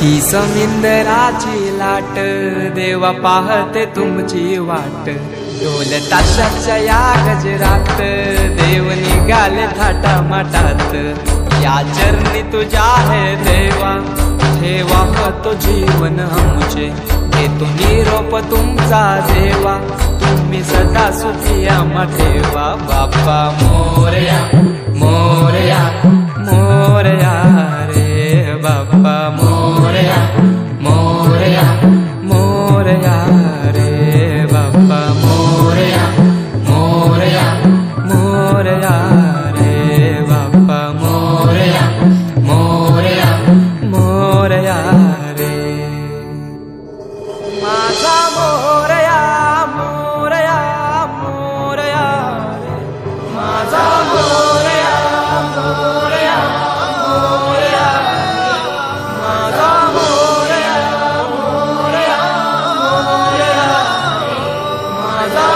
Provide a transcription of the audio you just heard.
ही समिंदराची लाट देवा पाहते तुमची वाट ढोल ताशाच्या या गजरात देव निघाले थाटा माटात या चरणी तुझ्या है देवा ठेवा तो जीवन आमचे घेतो निरोप तुमचा देवा तुम्ही सदा सुखी आम्हा ठेवा बाप्पा मोरया मोरया मोरया रे बाप्पा मोरया मोरया मोरया रे बाप्पा मोरया मोरया मोरया रे बाप्पा मोरया मोरया मोरया रे माझा मोरया मोरया मोरया रे माझा मोरया मोरया मोरया माझा मोरया मोरया मोरया माझा